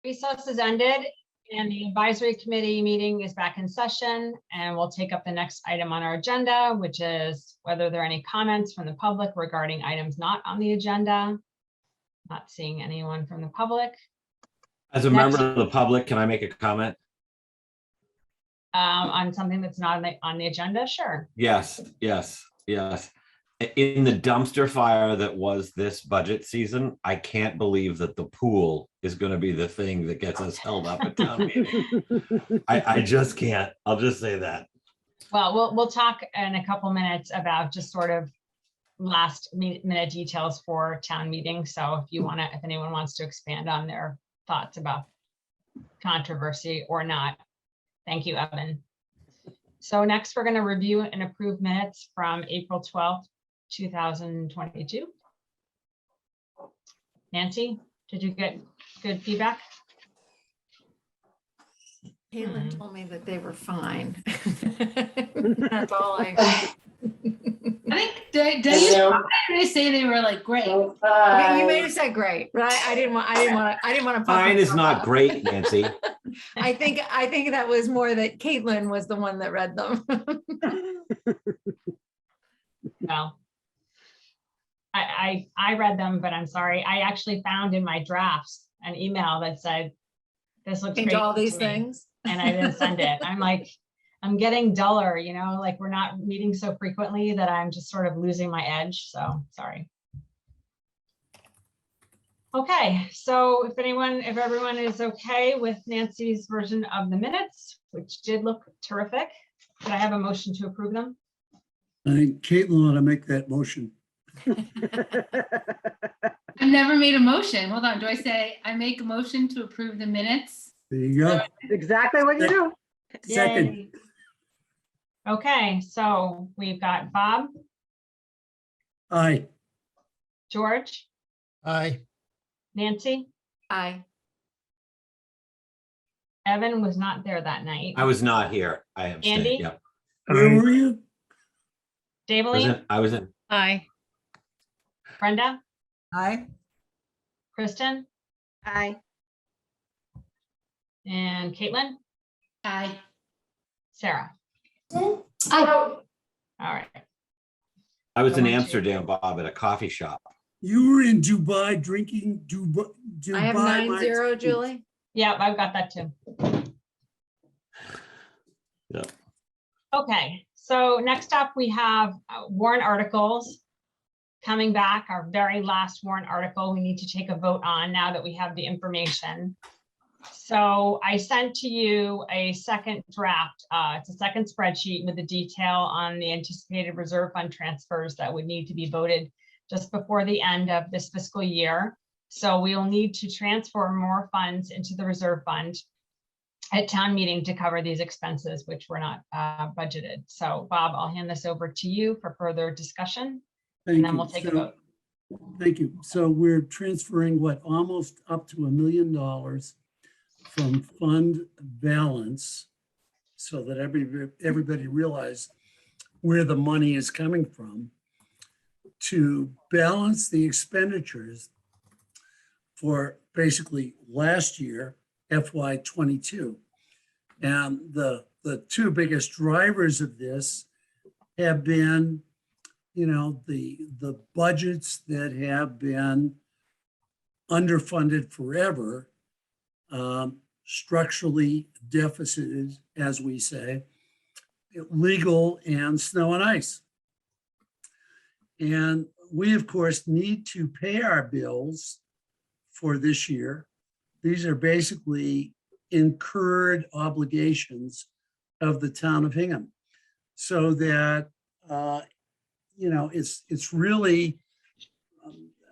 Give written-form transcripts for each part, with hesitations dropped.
Recess is ended and the advisory committee meeting is back in session, and we'll take up the next item on our agenda, which is whether there are any comments from the public regarding items not on the agenda. Not seeing anyone from the public. As a member of the public, can I make a comment? On something that's not on the agenda? Sure. Yes. In the dumpster fire that was this budget season, I can't believe that the pool is going to be the thing that gets us held up at town meeting. I just can't. I'll just say that. Well, we'll talk in a couple minutes about just sort of last minute details for town meeting. So if anyone wants to expand on their thoughts about controversy or not. Thank you, Evan. So next we're going to review and approve minutes from April 12th, 2022. Nancy, did you get good feedback? Caitlin told me that they were fine. That's all I think did they say they were like great? Okay, you may have said great, but I didn't want to. Fine is not great, Nancy. I think that was more that Caitlin was the one that read them. Well, I read them, but I'm sorry. I actually found in my drafts an email that said, "This looks great." All these things, and I didn't send it. I'm like, I'm getting duller, like we're not meeting so frequently that I'm just sort of losing my edge. So sorry. Okay, so if everyone is okay with Nancy's version of the minutes, which did look terrific, could I have a motion to approve them? I think Caitlin ought to make that motion. I've never made a motion. Hold on. Do I say I make a motion to approve the minutes? There you go. Exactly what you do. Second. Yay. Okay, so we've got Bob, Aye. George, Aye. Nancy, Aye. Evan was not there that night. I was not here. I am Andy? staying. Yep. Where were you? Dabley, I was in. Aye. Brenda, Aye. Kristen, Aye. and Caitlin, Aye. Sarah. Aye. All right. I was in Go on, Amsterdam, Bob, at a coffee shop. You were in Dubai drinking Dubai. I have 9-0, Julie. Yeah, I've got that too. Yep. Okay, so next up we have warrant articles coming back, our very last warrant article we need to take a vote on now that we have the information. So I sent to you a second draft. It's a second spreadsheet with the detail on the anticipated reserve fund transfers that would need to be voted just before the end of this fiscal year. So we will need to transfer more funds into the reserve fund at town meeting to cover these expenses, which were not budgeted. So Bob, I'll hand this over to you for further discussion, and then we'll take a vote. Thank you. So we're transferring almost up to $1 million from fund balance so that everybody realize where the money is coming from to balance the expenditures for basically last year, FY22. And the two biggest drivers of this have been, the budgets that have been underfunded forever, structurally deficited, as we say, legal and snow and ice. And we, of course, need to pay our bills for this year. These are basically incurred obligations of the town of Hingham. So that, it's really,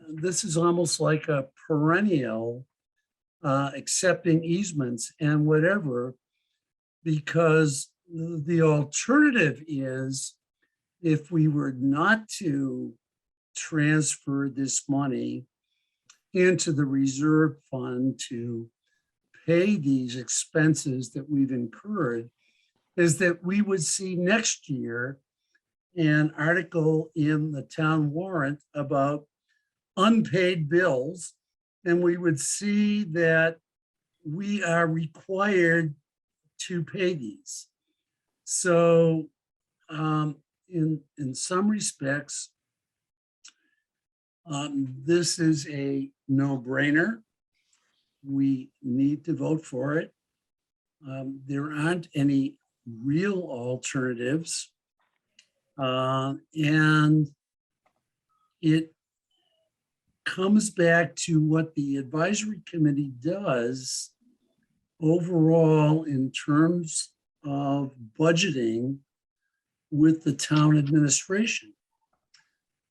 this is almost like a perennial accepting easements and whatever, because the alternative is if we were not to transfer this money into the reserve fund to pay these expenses that we've incurred, is that we would see next year an article in the town warrant about unpaid bills. And we would see that we are required to pay these. So in some respects, this is a no-brainer. We need to vote for it. There aren't any real alternatives. And it comes back to what the advisory committee does overall in terms of budgeting with the town administration.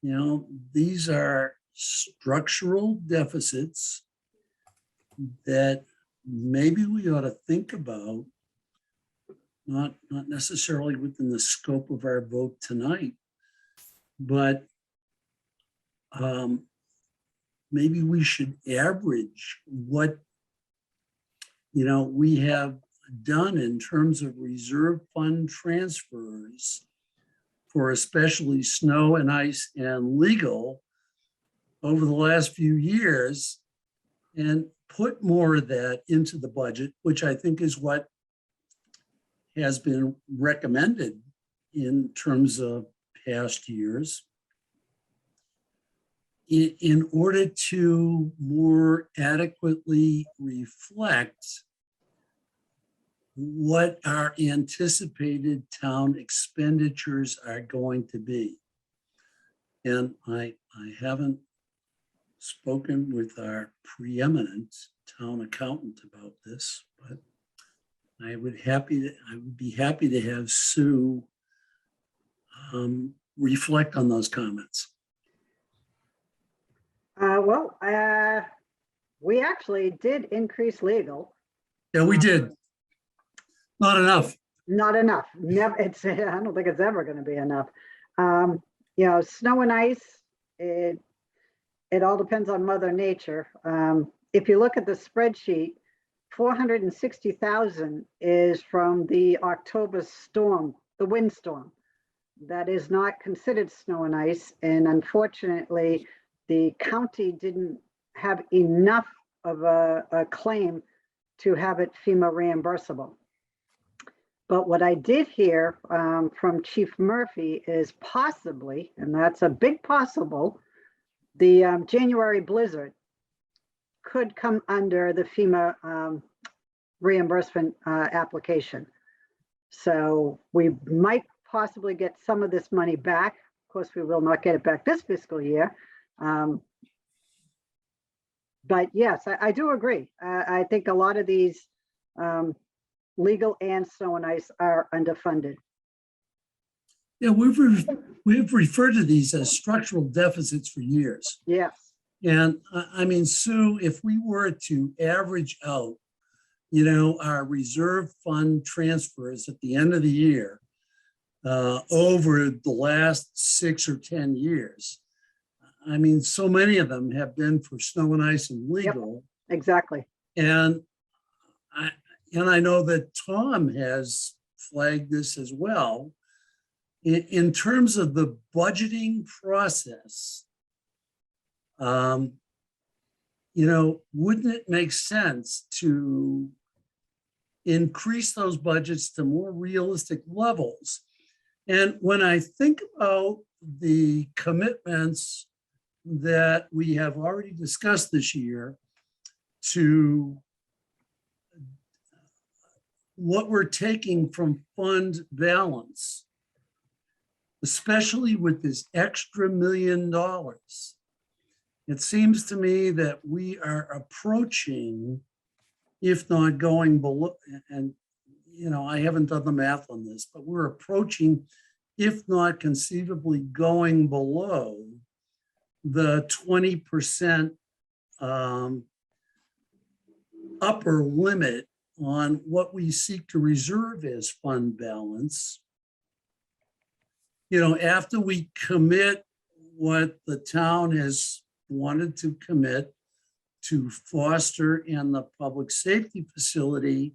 You know, these are structural deficits that maybe we ought to think about, not necessarily within the scope of our vote tonight, but maybe we should average what, you know, we have done in terms of reserve fund transfers for especially snow and ice and legal over the last few years, and put more of that into the budget, which I think is what has been recommended in terms of past years, in order to more adequately reflect what our anticipated town expenditures are going to be. And I haven't spoken with our preeminent town accountant about this, but I would be happy to have Sue reflect on those comments. We actually did increase legal. Yeah, we did. Not enough. Not enough. Never. It's. I don't think it's ever going to be enough. You know, snow and ice. It all depends on Mother Nature. If you look at the spreadsheet, 460,000 is from the October storm, the windstorm. That is not considered snow and ice, and unfortunately, the county didn't have enough of a claim to have it FEMA reimbursable. But what I did hear from Chief Murphy is possibly, and that's a big possible, the January blizzard could come under the FEMA reimbursement application. So we might possibly get some of this money back. Of course, we will not get it back this fiscal year. But yes, I do agree. I think a lot of these legal and snow and ice are underfunded. Yeah, we've referred to these as structural deficits for years. Yes. And I mean, Sue, if we were to average out, you know, our reserve fund transfers at the end of the year over the last 6 or 10 years, I mean, so many of them have been for snow and ice and legal. Yep, exactly. And I know that Tom has flagged this as well. In terms of the budgeting process, you know, wouldn't it make sense to increase those budgets to more realistic levels? And when I think about the commitments that we have already discussed this year to what we're taking from fund balance, especially with this extra $1 million, it seems to me that we are approaching, if not going below, and you know, I haven't done the math on this, but we're approaching, if not conceivably going below the 20% upper limit on what we seek to reserve as fund balance. You know, after we commit what the town has wanted to commit to Foster and the public safety facility,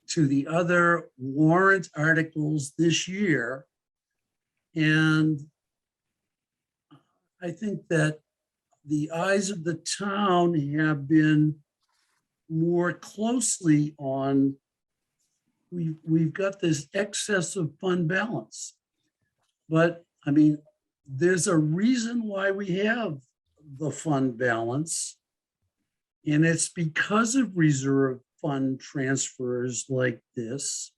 to the other warrant articles this year. And I think that the eyes of the town have been more closely on, we've got this excess of fund balance. But I mean, there's a reason why we have the fund balance. And it's because of reserve fund transfers like this.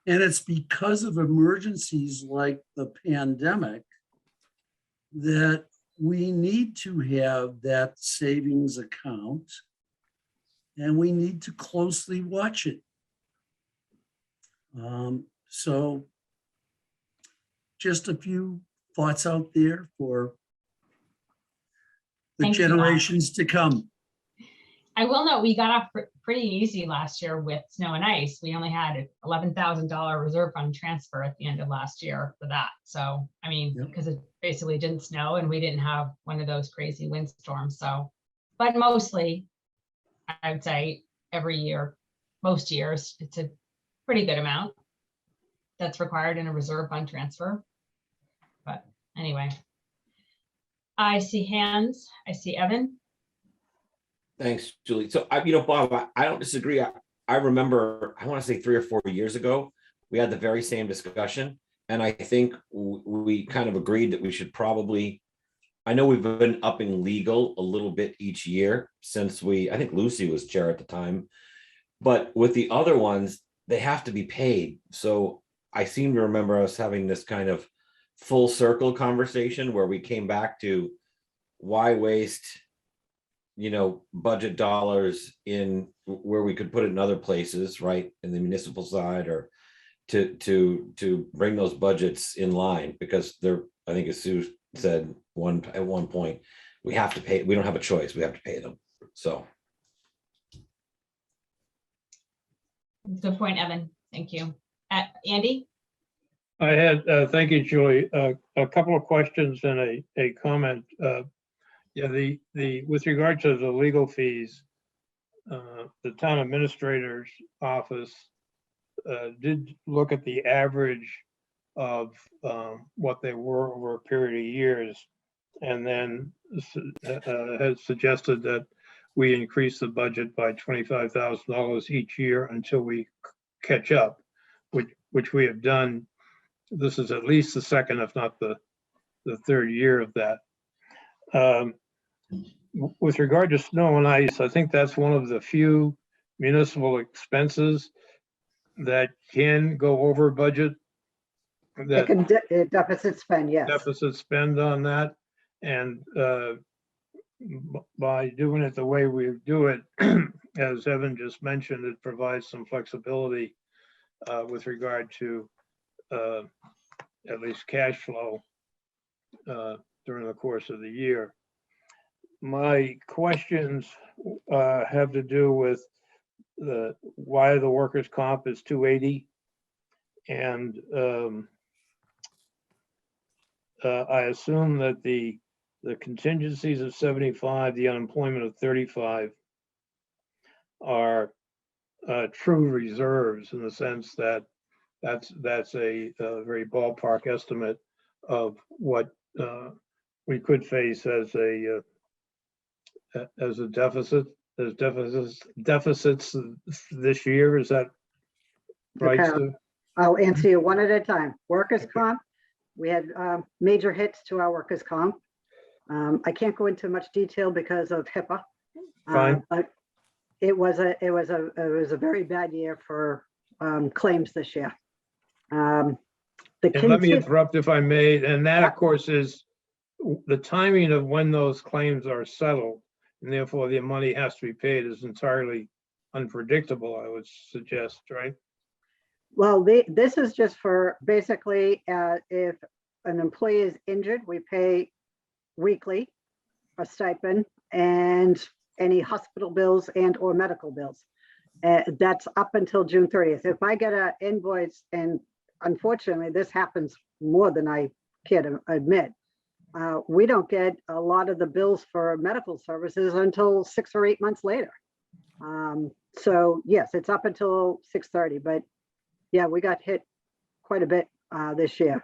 And it's because of emergencies like the pandemic that we need to have that savings account and we need to closely watch it. So just a few thoughts out there for the Thank you, Bob. generations to come. I will note, we got off pretty easy last year with snow and ice. We only had an $11,000 reserve fund transfer at the end of last year for that. So, I mean, Yep. because it basically didn't snow and we didn't have one of those crazy windstorms. So, but mostly, I would say every year, most years, it's a pretty good amount that's required in a reserve fund transfer. But anyway, I see hands. I see Evan. Thanks, Julie. So Bob, I don't disagree. I remember, I want to say 3 or 4 years ago, we had the very same discussion. And I think we kind of agreed that we should probably, I know we've been upping legal a little bit each year since I think Lucy was chair at the time, but with the other ones, they have to be paid. So I seem to remember us having this kind of full circle conversation where we came back to why waste budget dollars in where we could put it in other places, right? In the municipal side, or to bring those budgets in line, because they're, I think as Sue said at one point, we have to pay, we don't have a choice, we have to pay them. So. Good point, Evan. Thank you. Andy? I had, thank you, Julie. A couple of questions and a comment. With regard to the legal fees, the town administrator's office did look at the average of what they were over a period of years, and then has suggested that we increase the budget by $25,000 each year until we catch up, which we have done. This is at least the second, if not the third year of that. With regard to snow and ice, I think that's one of the few municipal expenses that can go over budget. It can deficit spend, yes. Deficit spend on that. And by doing it the way we do it, as Evan just mentioned, it provides some flexibility with regard to at least cash flow during the course of the year. My questions have to do with why the workers' comp is 280, and I assume that the contingencies of 75, the unemployment of 35 are true reserves, in the sense that that's a very ballpark estimate of what we could face as a deficit, as deficits this year. Is that right, Okay. Sue? I'll answer you one at a time. Workers' comp, we had major hits to our workers' comp. I can't go into much detail because of HIPAA. Fine. But it was a very bad year for claims this year. And let me interrupt if I may. And that, of course, is the timing of when those claims are settled, and therefore the money has to be paid, is entirely unpredictable, I would suggest, right? Well, this is just for basically if an employee is injured, we pay weekly a stipend and any hospital bills and or medical bills. That's up until June 30th. If I get an invoice, and unfortunately this happens more than I can admit, we don't get a lot of the bills for medical services until 6 or 8 months later. So yes, it's up until 6/30, but yeah, we got hit quite a bit this year.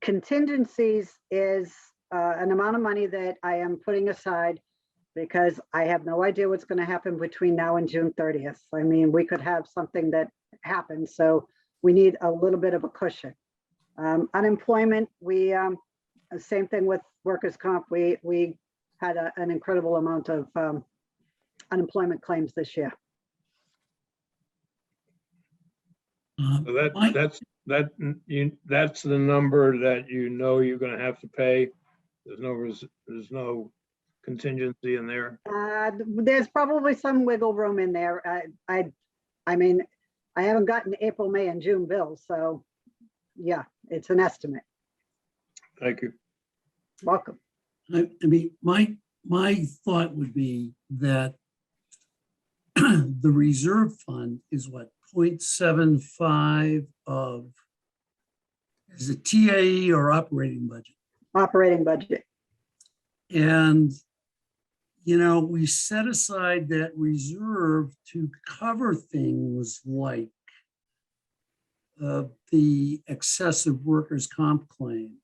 Contingencies is an amount of money that I am putting aside because I have no idea what's going to happen between now and June 30th. I mean, we could have something that happens, so we need a little bit of a cushion. Unemployment, same thing with workers' comp. We had an incredible amount of unemployment claims this year. So Mike? that's the number that you know you're gonna have to pay. There's no contingency in there. There's probably some wiggle room in there. I mean, I haven't gotten April, May, and June bills, so yeah, it's an estimate. Thank you. Welcome. I mean, my thought would be that the reserve fund is what, 0.75 of, is it TAE or operating budget? Operating budget. And, you know, we set aside that reserve to cover things like the excessive workers' comp claim,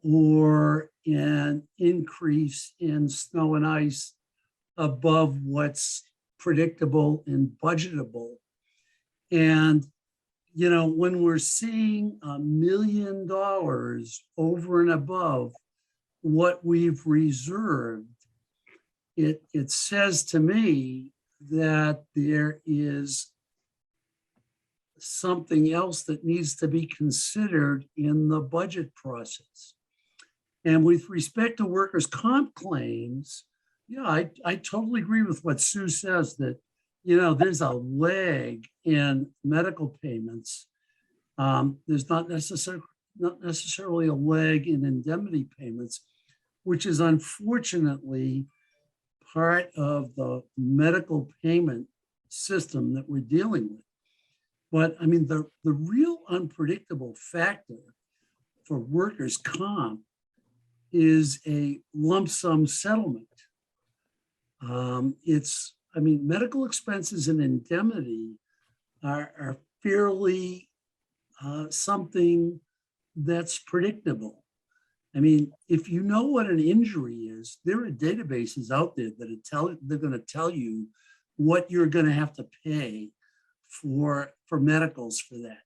or an increase in snow and ice above what's predictable and budgetable. And, you know, when we're seeing $1 million over and above what we've reserved, it says to me that there is something else that needs to be considered in the budget process. And with respect to workers' comp claims, yeah, I totally agree with what Sue says, that, you know, there's a lag in medical payments. There's not necessarily a lag in indemnity payments, which is unfortunately part of the medical payment system that we're dealing with. But I mean, the real unpredictable factor for workers' comp is a lump sum settlement. I mean, medical expenses and indemnity are fairly something that's predictable. I mean, if you know what an injury is, there are databases out there that they're going to tell you what you're going to have to pay for medicals for that.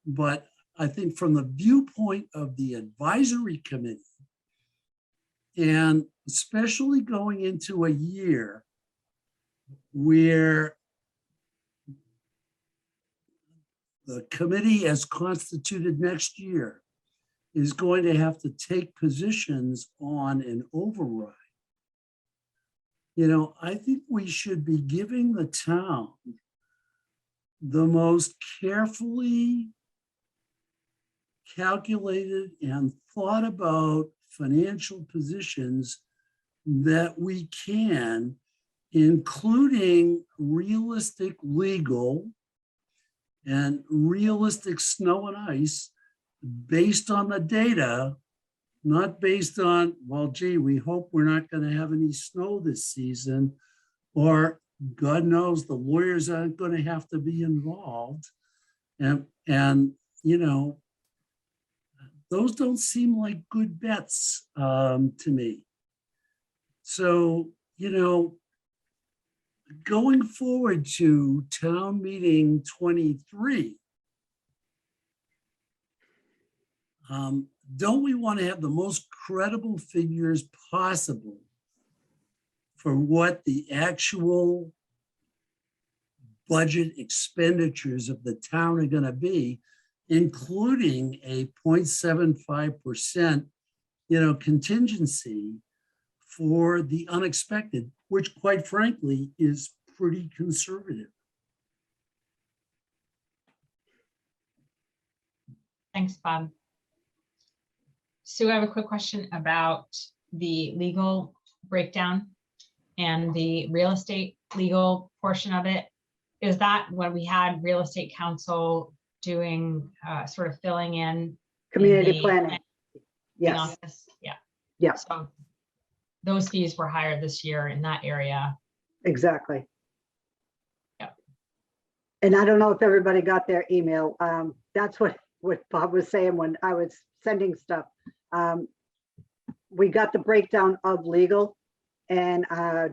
But I think from the viewpoint of the advisory committee, and especially going into a year where the committee as constituted next year is going to have to take positions on an override, you know, I think we should be giving the town the most carefully calculated and thought about financial positions that we can, including realistic legal and realistic snow and ice based on the data, not based on, well, gee, we hope we're not going to have any snow this season, or God knows the lawyers aren't going to have to be involved. And you know, those don't seem like good bets to me. So, you know, going forward to town meeting 23, don't we want to have the most credible figures possible for what the actual budget expenditures of the town are going to be, including a 0.75%, you know, contingency for the unexpected, which quite frankly is pretty conservative. Thanks, Bob. Sue, I have a quick question about the legal breakdown and the real estate legal portion of it. Is that when we had real estate counsel doing sort of filling in? Community the planning. Yes, office? Yeah. yeah, So those fees were higher this year in that area. exactly. Yeah. And I don't know if everybody got their email. That's what Bob was saying when I was sending stuff. we got the breakdown of legal, and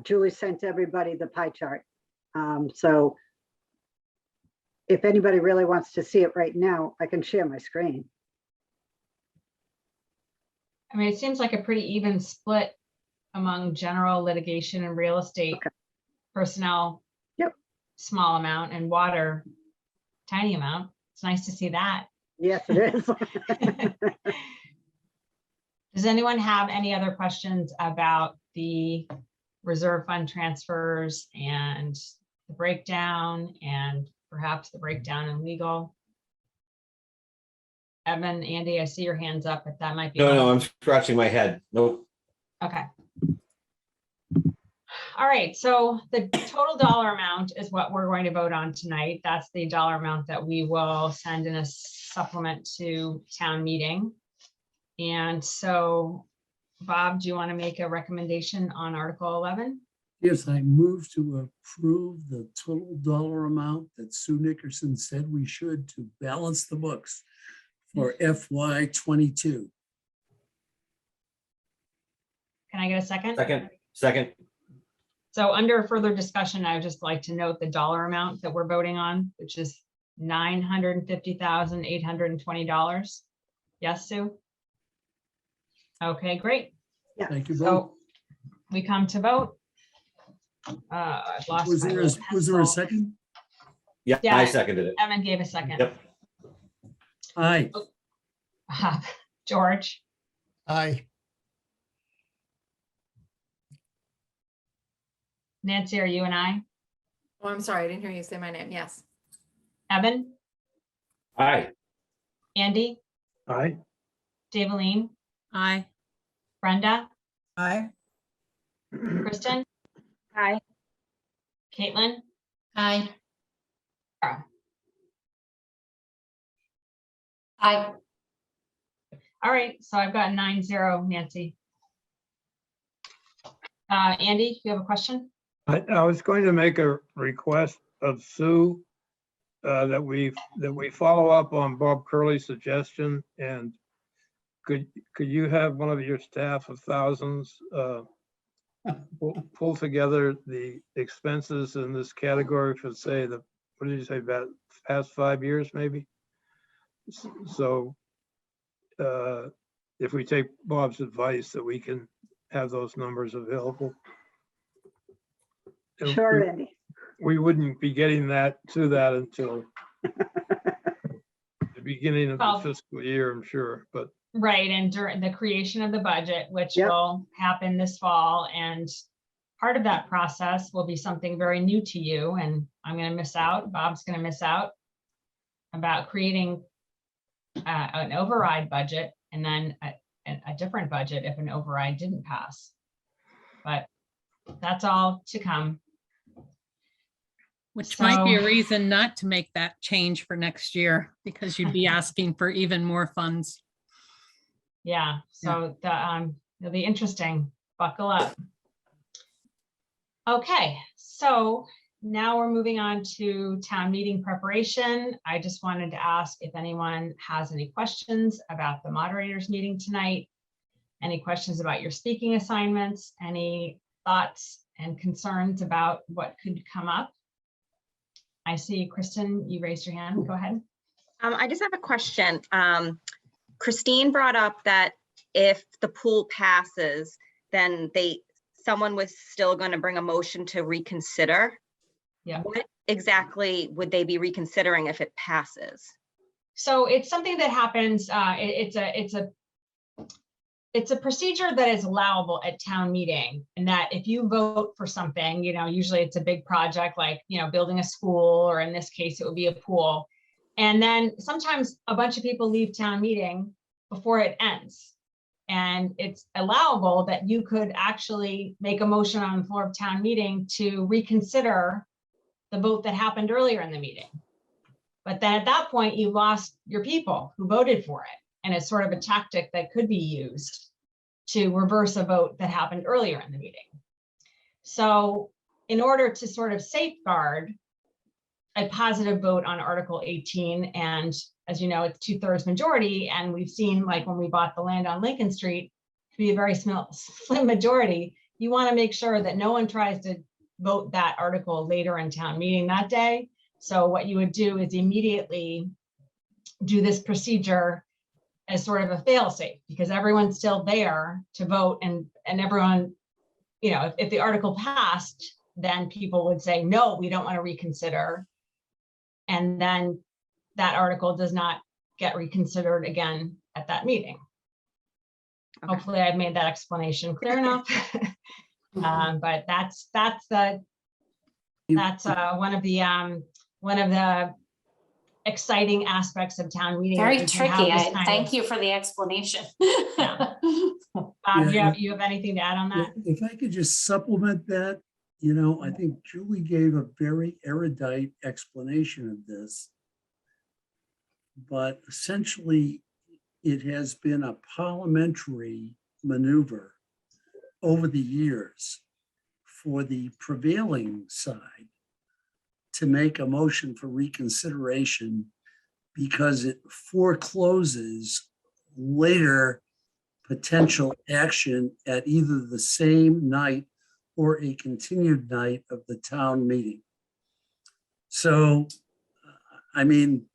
Julie sent everybody the pie chart. So if anybody really wants to see it right now, I can share my screen. I mean, it seems like a pretty even split among general litigation and real estate. Okay. Personnel. Yep. Small amount, and water, tiny amount. It's nice to see that. Yes, it is. Does anyone have any other questions about the reserve fund transfers and the breakdown, and perhaps the breakdown in legal? Evan, Andy, I see your hands up, but that might be. No, I'm scratching my head. Nope. Okay. All right, so the total dollar amount is what we're going to vote on tonight. That's the dollar amount that we will send in a supplement to town meeting. And so, Bob, do you want to make a recommendation on Article 11? Yes, I move to approve the total dollar amount that Sue Nickerson said we should to balance the books for FY22. Can I get a second? Second. So under further discussion, I would just like to note the dollar amount that we're voting on, which is $950,820. Yes, Sue? Okay, great. Thank you both. So we come to vote. I've lost Was my there little a pencil. second? Yeah, Yeah. I seconded it. Evan gave a second. Yep. Aye. George, Aye. Nancy, are you and I? Oh, I'm sorry, I didn't hear you say my name. Yes. Evan, Aye. Andy, Aye. Daveline, Aye. Brenda, Aye. Kristen? Aye. Caitlin? Aye. Sarah? Aye. All right, so I've got 9-0, Nancy. Andy, you have a question? I was going to make a request of Sue that we follow up on Bob Curley's suggestion, and could you have one of your staff of thousands pull together the expenses in this category for, say, what did you say, about past 5 years, maybe? So if we take Bob's advice, that we can have those numbers available. And Sure, Andy. we wouldn't be getting to that until the beginning of Well- the fiscal year, I'm sure, but Right, and during the creation of the budget, which Yep. will happen this fall, and part of that process will be something very new to you, and I'm gonna miss out, Bob's gonna miss out about creating an override budget, and then a different budget if an override didn't pass. But that's all to come. Which might be a So- reason not to make that change for next year, because you'd be asking for even more funds. Yeah, so it'll be interesting. Buckle up. Okay, so now we're moving on to town meeting preparation. I just wanted to ask if anyone has any questions about the moderator's meeting tonight. Any questions about your speaking assignments, any thoughts and concerns about what could come up? I see Kristen, you raised your hand. Go ahead. I just have a question. Christine brought up that if the pool passes, then someone was still going to bring a motion to reconsider. Yeah. What exactly would they be reconsidering if it passes? So it's something that happens, it's a procedure that is allowable at town meeting, and that if you vote for something, usually it's a big project like, building a school, or in this case, it would be a pool. And then sometimes a bunch of people leave town meeting before it ends. And it's allowable that you could actually make a motion on the floor of town meeting to reconsider the vote that happened earlier in the meeting. But then at that point, you lost your people who voted for it. And it's sort of a tactic that could be used to reverse a vote that happened earlier in the meeting. So in order to sort of safeguard a positive vote on Article 18, and as you know, it's 2/3 majority, and we've seen, like when we bought the land on Lincoln Street, be a very slim majority, you want to make sure that no one tries to vote that article later in town meeting that day. So what you would do is immediately do this procedure as sort of a fail-safe, because everyone's still there to vote, and everyone, you know, if the article passed, then people would say, no, we don't want to reconsider. And then that article does not get reconsidered again at that meeting. Okay. Hopefully I've made that explanation clear enough. But that's one of the exciting aspects of town meeting. Very that we can have tricky. this kind Thank of- you for the explanation. Yeah. Bob, you have anything to add on that? If I could just supplement that, you know, I think Julie gave a very erudite explanation of this. But essentially, it has been a parliamentary maneuver over the years for the prevailing side to make a motion for reconsideration because it forecloses later potential action at either the same night or a continued night of the town meeting. So, I mean,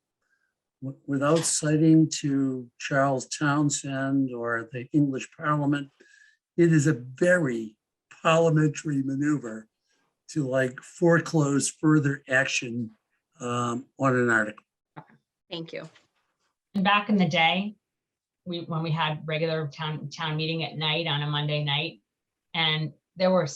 without citing to Charles Townsend or the English Parliament, it is a very parliamentary maneuver to like foreclose further action on an article. Thank you. And back in the day, when we had regular town meeting at night on a Monday night, and there were,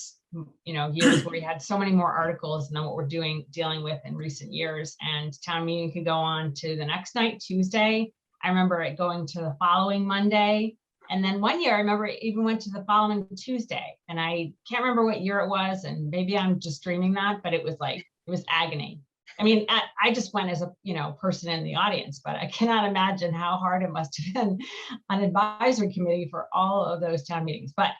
you know, years where we had so many more articles than what we're dealing with in recent years, and town meeting could go on to the next night, Tuesday. I remember it going to the following Monday. And then one year, I remember it even went to the following Tuesday. And I can't remember what year it was, and maybe I'm just dreaming that, but it was like, it was agony. I mean, I just went as a, you know, person in the audience, but I cannot imagine how hard it must have been on advisory committee for all of those town meetings. But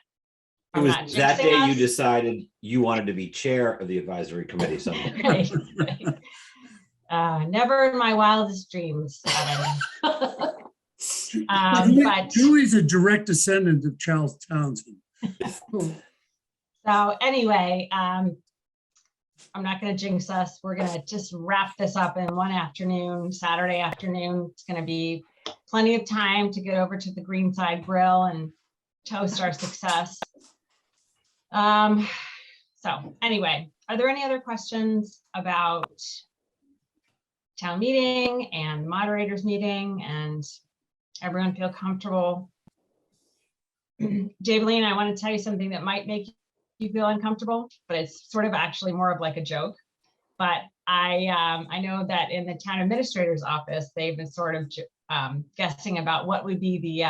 It I'm was not that jinxing day you us. decided you wanted to be chair of the advisory committee someday. Right, right. Never in my wildest dreams. But Julie's a direct descendant of Charles Townsend. so anyway, I'm not going to jinx us. We're going to just wrap this up in one afternoon, Saturday afternoon. It's going to be plenty of time to get over to the Greenside Grill and toast our success. So anyway, are there any other questions about town meeting and moderators meeting, and everyone feel comfortable? Javeline, I want to tell you something that might make you feel uncomfortable, but it's sort of actually more of like a joke. But I know that in the town administrator's office, they've been sort of guessing about what would be the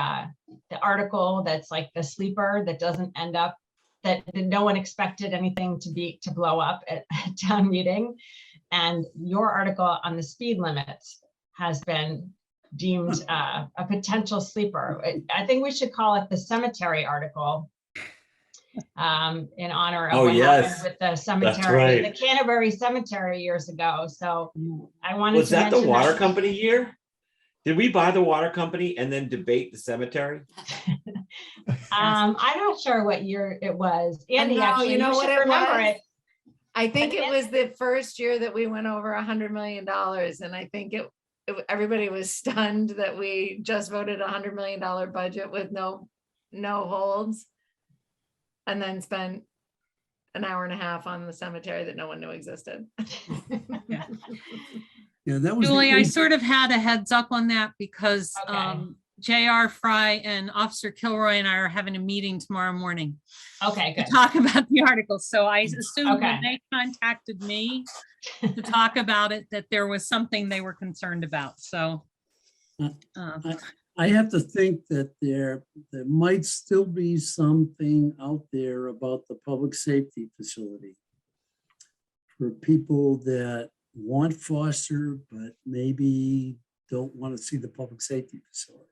article that's like the sleeper that doesn't end up, that no one expected anything to blow up at town meeting. And your article on the speed limits has been deemed a potential sleeper. I think we should call it the cemetery article, in honor of what happened with the cemetery, the Canterbury Cemetery years ago. So I wanted Was to that the mention water company year? Did we buy the water company and then debate the cemetery? I'm not sure what year it was. Andy, No, actually, you know what should it remember was? it. I think But it was the first year that we went over $100 million. And I think everybody was stunned that we just voted $100 million budget with no holds. And then spent an hour and a half on the cemetery that no one knew existed. Yeah, that was Julie, I sort of had a heads up on that because Okay. J.R. Fry and Officer Kilroy and I are having a meeting tomorrow morning Okay, to good. talk about the article. So I assumed Okay. when they contacted me to talk about it, that there was something they were concerned about. So I have to think that there might still be something out there about the public safety facility for people that want Foster, but maybe don't want to see the public safety facility.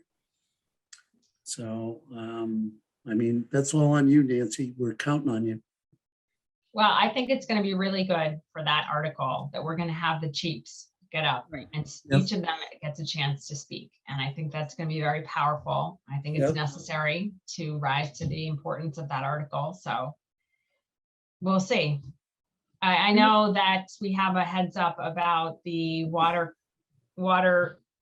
So, I mean, that's all on you, Nancy. We're counting on you. Well, I think it's going to be really good for that article that we're going to have the chiefs get up Right. and Yep. each of them gets a chance to speak. And I think that's going to be very powerful. I think it's Yep. necessary to rise to the importance of that article. So we'll see. I know that we have a heads up about the water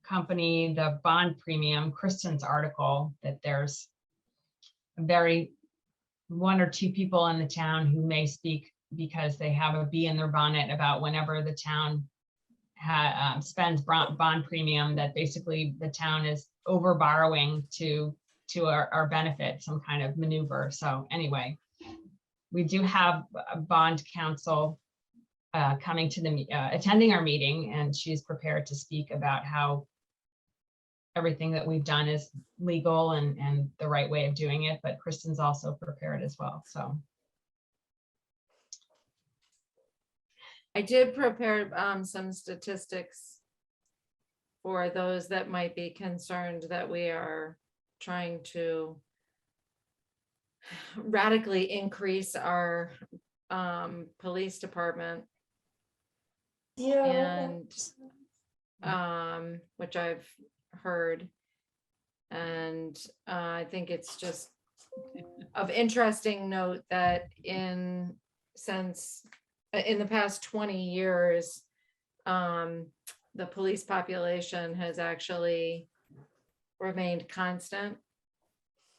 company, the bond premium, Kristen's article, that there's one or two people in the town who may speak because they have a bee in their bonnet about whenever the town spends bond premium, that basically the town is over borrowing to our benefit, some kind of maneuver. So anyway, we do have a bond counsel coming to attending our meeting, and she's prepared to speak about how everything that we've done is legal and the right way of doing it, but Kristen's also prepared as well, so. I did prepare some statistics for those that might be concerned that we are trying to radically increase our police department. And which I've heard. And I think it's just of interesting note that in the past 20 years, the police population has actually remained constant,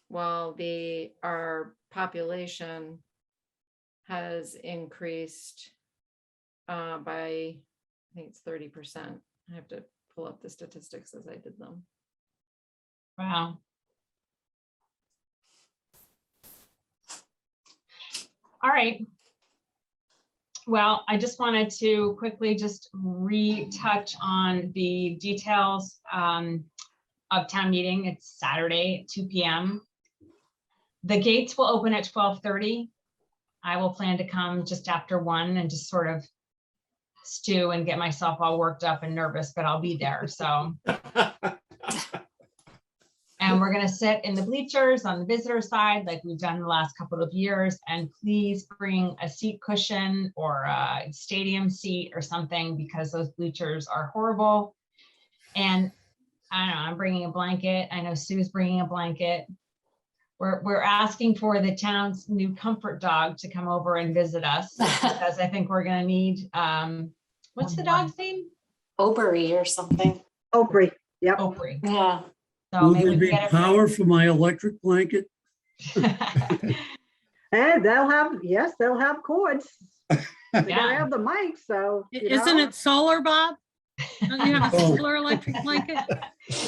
while our population has increased by, I think it's 30%. I have to pull up the statistics as I did them. Wow. All right. Well, I just wanted to quickly just retouch on the details of town meeting. It's Saturday at 2 p.m. The gates will open at 12:30. I will plan to come just after 1 and just sort of stew and get myself all worked up and nervous, but I'll be there. So. And we're going to sit in the bleachers on the visitor side like we've done the last couple of years. And please bring a seat cushion or a stadium seat or something, because those bleachers are horrible. And I don't know, I'm bringing a blanket. I know Sue's bringing a blanket. We're asking for the town's new comfort dog to come over and visit us, because I think we're going to need, what's the dog's name? Aubrey or something. Aubrey, yep. Aubrey. Yeah. So Will maybe there we be can get power for my electric blanket? And they'll have cords. They gotta Yeah. have the mic, so. you Isn't know. it solar, Bob? Don't you have a Oh. solar electric blanket?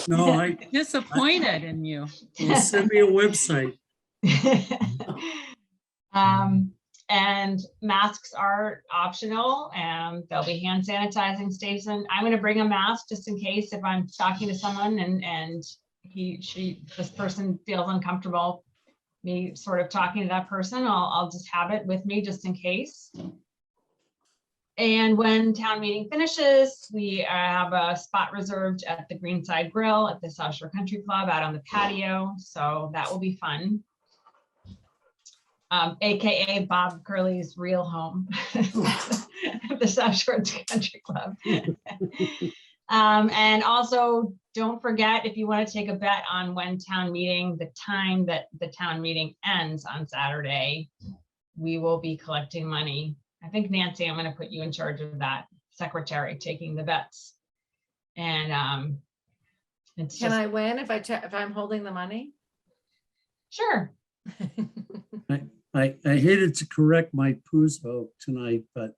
No, I Disappointed in you. will send me a website. And masks are optional, and there'll be hand sanitizing station. I'm going to bring a mask just in case if I'm talking to someone and this person feels uncomfortable me sort of talking to that person. I'll just have it with me just in case. And when town meeting finishes, we have a spot reserved at the Greenside Grill at the South Shore Country Club out on the patio. So that will be fun. AKA Bob Curley's real home, the South Shore Country Club. And also don't forget, if you want to take a bet on when the time that the town meeting ends on Saturday, we will be collecting money. I think Nancy, I'm going to put you in charge of that, secretary, taking the bets. And Can I win if I'm holding the money? Sure. I hated to correct my Puzo tonight, but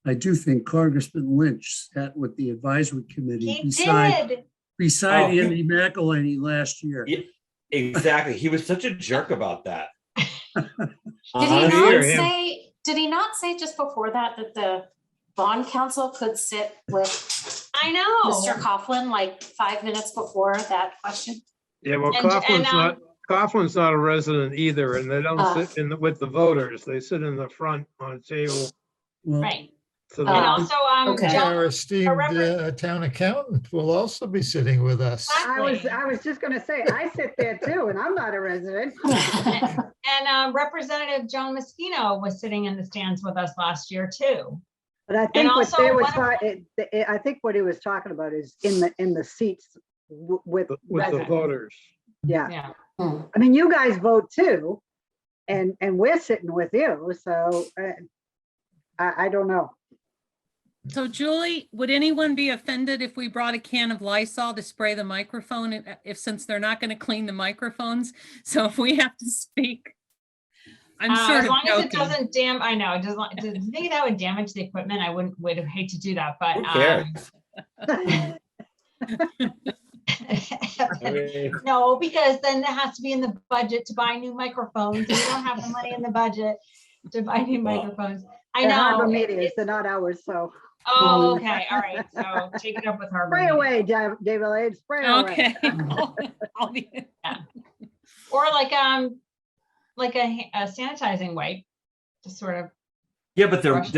I do think Congressman Lynch sat with the advisory committee He beside did. Oh. Andy McElhaney last year. Yeah, exactly. He was such a jerk about that. Did he not say just before that the bond council could sit with I know. Mr. Coughlin like 5 minutes before that question? Yeah, well, And, Coughlin's not a resident either, and they don't sit with the voters. They sit in the front on a table. Well, Right. So And that- also, okay. Joan- Our esteemed town accountant will also be sitting with us. I was just gonna say, I sit there too, and I'm not a resident. and Representative Joan Mosquito was sitting in the stands with us last year too. But I think what also they were one of- talking, I think what he was talking about is in the seats with With the residents. voters. Yeah, Yeah. I mean, you guys vote too, and we're sitting with you, so I don't know. So Julie, would anyone be offended if we brought a can of Lysol to spray the microphone since they're not going to clean the microphones? So if we have to speak, I'm sort as of long as it joking. doesn't I know, do you think that would damage the equipment? I would hate to do that, but Who cares? I mean, no, because then it has to be in the budget to buy new microphones. We don't have the money in the budget to buy new microphones. I They're Harbor know. Media's, they're not ours, so Oh, okay, all right. So take it up with Harbor. spray Media. away, David Lade, spray away. Okay. I'll be- Or like a sanitizing wipe, to sort of. Yeah, but Brush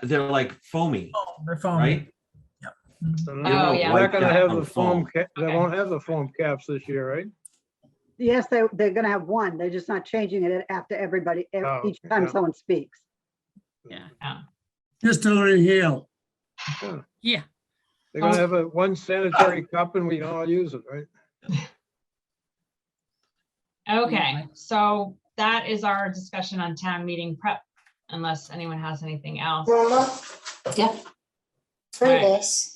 they're like foamy, They're foaming. right? They're Oh, yeah. not gonna have On the foam, they Okay. won't have the foam caps this year, right? Yes, they're gonna have one. They're just not changing it after everybody, Oh, each time yeah. someone speaks. Yeah. Just don't inhale. Yeah. They're gonna have one sanitary cup and we can all use it, right? Okay, so that is our discussion on town meeting prep, unless anyone has anything else. Yeah. Right. this.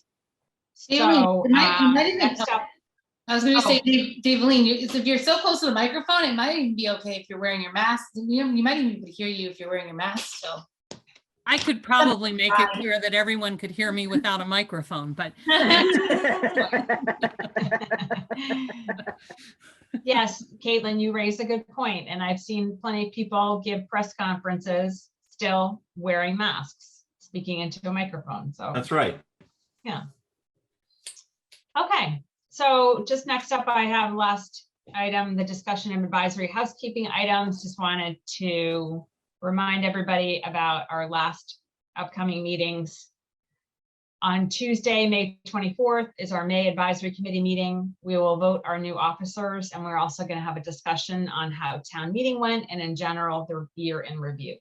So, it might even next help. up, I was gonna Oh. say, Daveline, if you're so close to the microphone, it might even be okay if you're wearing your mask. You might even be able to hear you if you're wearing your mask still. I could probably make it clear that everyone could hear me without a microphone, but yes, Caitlin, you raised a good point, and I've seen plenty of people give press conferences still wearing masks, speaking into a microphone, so. That's right. Okay, so just next up, I have last item, the discussion and advisory housekeeping items. Just wanted to remind everybody about our last upcoming meetings. On Tuesday, May 24th is our May Advisory Committee meeting. We will vote our new officers, and we're also going to have a discussion on how town meeting went and in general, the year in review.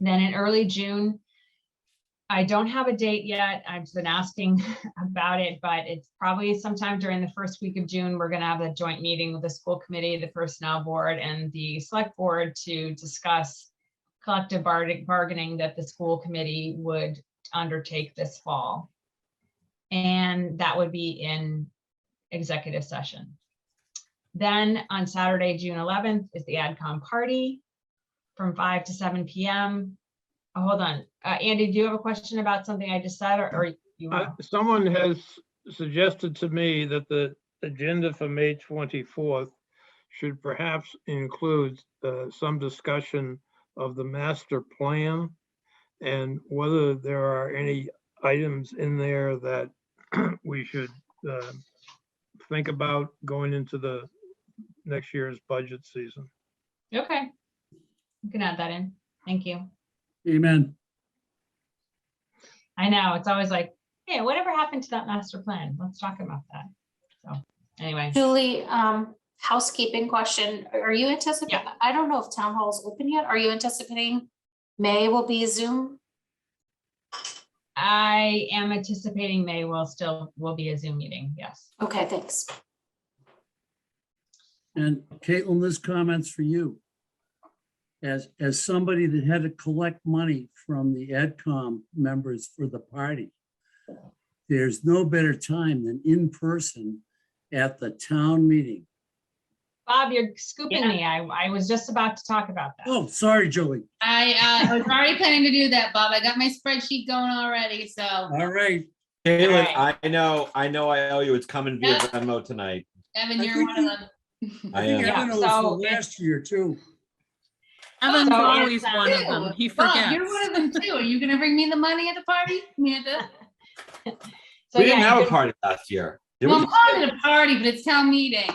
Then in early June, I don't have a date yet. I've been asking about it, but it's probably sometime during the first week of June. We're going to have a joint meeting with the school committee, the personnel board, and the select board to discuss collective bargaining that the school committee would undertake this fall. And that would be in executive session. Then on Saturday, June 11th is the AdCom party from 5 to 7 p.m. Oh, hold on. Andy, do you have a question about something I just said, or you? Someone has suggested to me that the agenda for May 24th should perhaps include some discussion of the master plan and whether there are any items in there that we should think about going into the next year's budget season. Okay. You can add that in. Thank you. Amen. I know, it's always like, hey, whatever happened to that master plan? Let's talk about that. So anyway. Julie, housekeeping question. Are you anticipating, I don't know if town hall is open yet. Are you anticipating May will be Zoom? I am anticipating May will be a Zoom meeting, yes. Okay, thanks. And Caitlin, this comment's for you. As somebody that had to collect money from the AdCom members for the party, there's no better time than in person at the town meeting. Bob, you're scooping me. I was just about to talk about that. Oh, sorry, Joey. I was already planning to do that, Bob. I got my spreadsheet going already, so. All right. Caitlin, Right. I know I owe you. It's coming via Yeah. Venmo tonight. Evan, I you're think one of them. I think am. Yeah, Evan owes so for last year too. Evan's So always it's, one of them. He Bob, forgets. you're one of them too. Are you gonna bring me the money at the party? Me at the- So We didn't yeah, have you a can- party last year. Did Well, we? I'm calling it a party, but it's town meeting.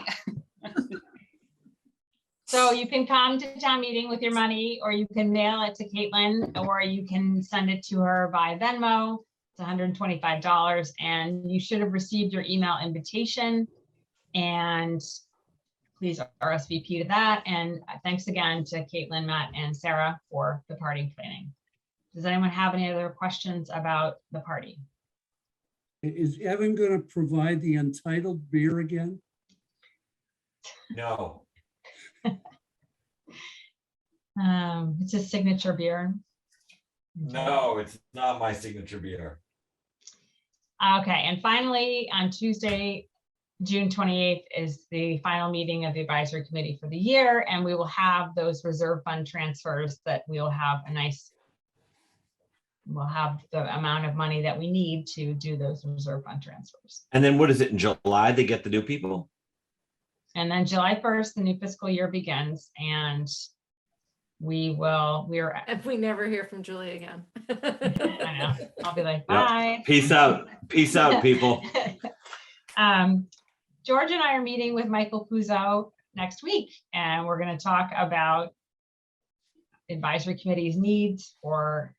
So you can come to town meeting with your money, or you can mail it to Caitlin, or you can send it to her by Venmo. It's $125, and you should have received your email invitation. And please RSVP to that. And thanks again to Caitlin, Matt, and Sarah for the party planning. Does anyone have any other questions about the party? Is Evan going to provide the Untitled beer again? No. It's a signature beer. No, it's not my signature beer. Okay, and finally, on Tuesday, June 28th is the final meeting of the advisory committee for the year, and we will have those reserve fund transfers that we'll have we'll have the amount of money that we need to do those reserve fund transfers. And then what is it in July? They get the new people? And then July 1st, the new fiscal year begins, and we're If we never hear from Julie again. I know, I'll be like, Yep. bye. Peace out. Peace out, people. George and I are meeting with Michael Puzo next week, and we're going to talk about advisory committee's needs for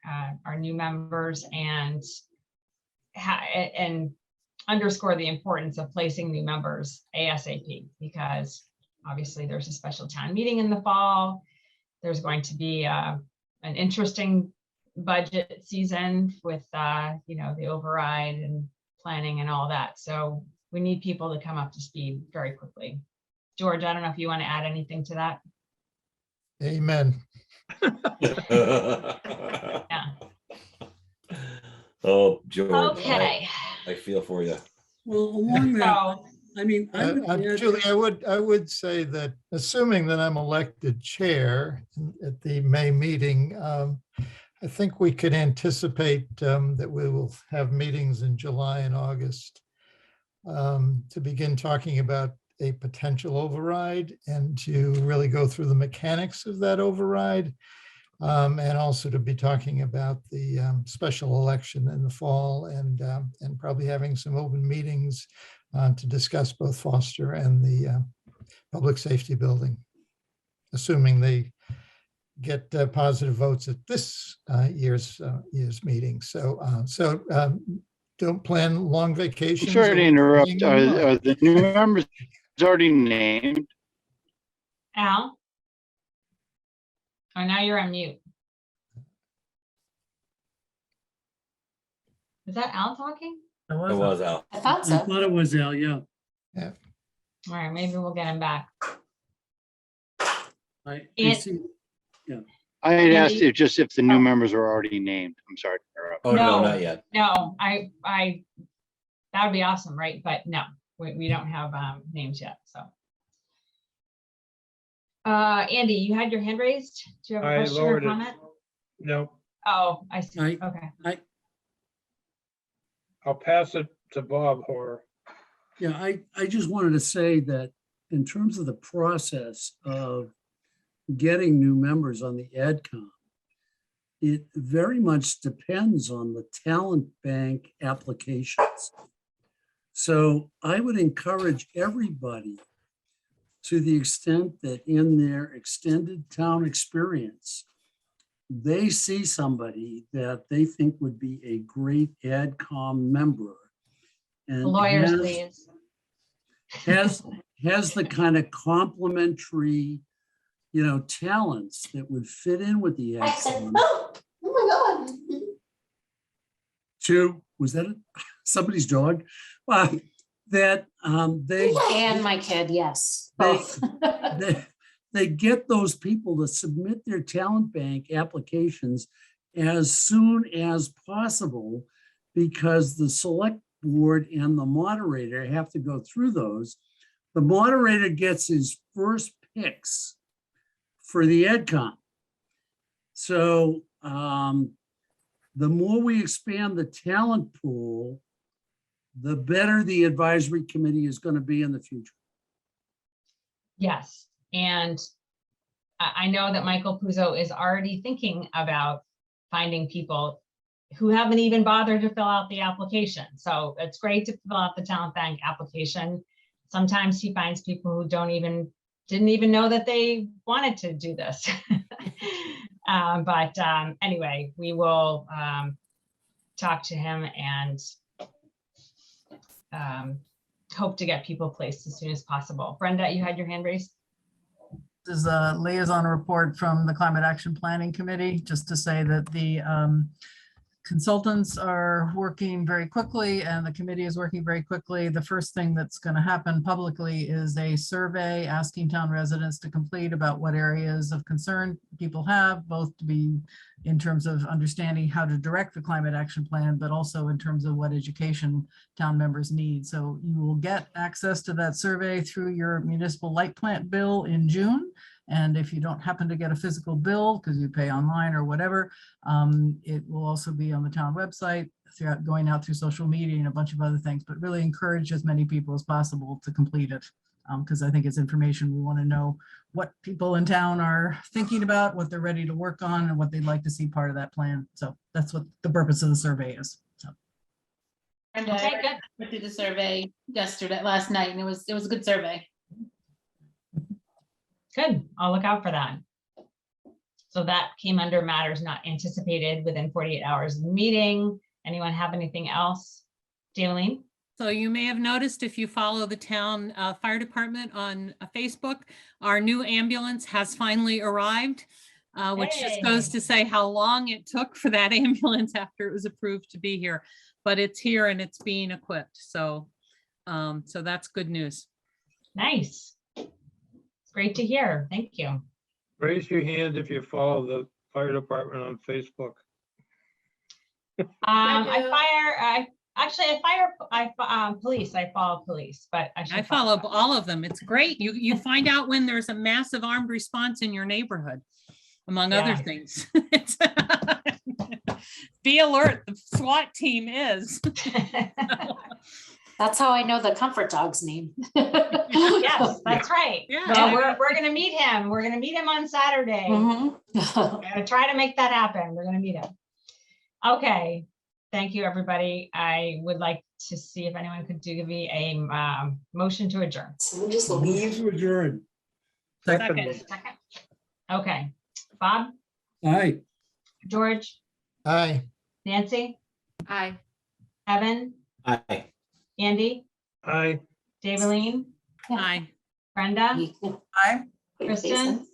our new members and underscore the importance of placing new members ASAP, because obviously there's a special town meeting in the fall. There's going to be an interesting budget season with the override and planning and all that. So we need people to come up to speed very quickly. George, I don't know if you want to add anything to that. Amen. Yeah. Oh, George. Okay. I feel for you. Well, along that, So, I mean, I would add- Julie, I would say that, assuming that I'm elected chair at the May meeting, I think we could anticipate that we will have meetings in July and August to begin talking about a potential override and to really go through the mechanics of that override. And also to be talking about the special election in the fall and probably having some open meetings to discuss both Foster and the public safety building, assuming they get positive votes at this year's meeting. So don't plan long vacations. Sorry to or interrupt. being in Are the new members already named? Al? Oh, now you're on mute. Is that Al talking? It was Al. I thought I so. thought it was Al, yeah. All right, maybe we'll get him back. I And- see. I had asked Andy? if the new members are already named. I'm sorry to interrupt. Oh, no, No. not yet. No, that would be awesome, right? But no, we don't have names yet, so. Andy, you had your hand raised? Do you have a I question or lowered it. comment? No, Oh, I see. I- Okay. I'll pass it to Bob Hoare. Yeah, I just wanted to say that in terms of the process of getting new members on the AdCom, it very much depends on the talent bank applications. So I would encourage everybody, to the extent that in their extended town experience, they see somebody that they think would be a great AdCom member. And The lawyers, has- please. has the kind of complementary, talents that would fit in with the I said, AdCom. oh my To, was that somebody's dog? That they. God. And my kid, yes, They- both. They get those people to submit their talent bank applications as soon as possible, because the select board and the moderator have to go through those. The moderator gets his first picks for the AdCom. So the more we expand the talent pool, the better the advisory committee is going to be in the future. Yes, and I know that Michael Puzo is already thinking about finding people who haven't even bothered to fill out the application. So it's great to fill out the talent bank application. Sometimes he finds people who didn't even know that they wanted to do this. But anyway, we will talk to him and hope to get people placed as soon as possible. Brenda, you had your hand raised? is a liaison report from the Climate Action Planning Committee, just to say that the consultants are working very quickly and the committee is working very quickly. The first thing that's going to happen publicly is a survey asking town residents to complete about what areas of concern people have, both to be in terms of understanding how to direct the climate action plan, but also in terms of what education town members need. So you will get access to that survey through your municipal light plant bill in June. And if you don't happen to get a physical bill because you pay online or whatever, it will also be on the town website, throughout going out through social media and a bunch of other things, but really encourage as many people as possible to complete it. Because I think it's information we want to know what people in town are thinking about, what they're ready to work on, and what they'd like to see part of that plan. So that's what the purpose of the survey is. So. And Okay, good. I did the survey last night, and it was a good survey. Good, I'll look out for that. So that came under matters not anticipated within 48 hours of the meeting. Anyone have anything else? Jaylene? So you may have noticed if you follow the town fire department on Facebook, our new ambulance has finally arrived, which just goes to say how long it took for that ambulance after it was approved to be here. But it's here and it's being equipped. So, so that's good news. Nice. It's great to hear. Thank you. Raise your hand if you follow the fire department on Facebook. I police. I follow police, but I follow all of them. It's great. You find out when there's a massive armed response in your neighborhood, among other things. Be alert, the SWAT team is. That's how I know the comfort dog's name. Yes, that's right. Yeah. No, we're gonna meet him. We're gonna meet him on Saturday. Mhm. I'm gonna try to make that happen. We're gonna meet him. Okay, thank you, everybody. I would like to see if anyone could give me a motion to adjourn. Move to adjourn. Second. Okay, Bob, Aye. George, Aye. Nancy, Aye. Evan, Aye. Andy, Aye. Daveline, Aye. Brenda, Aye. Kristen.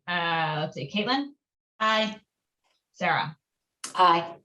Let's see, Caitlin, Aye. Sarah. Aye.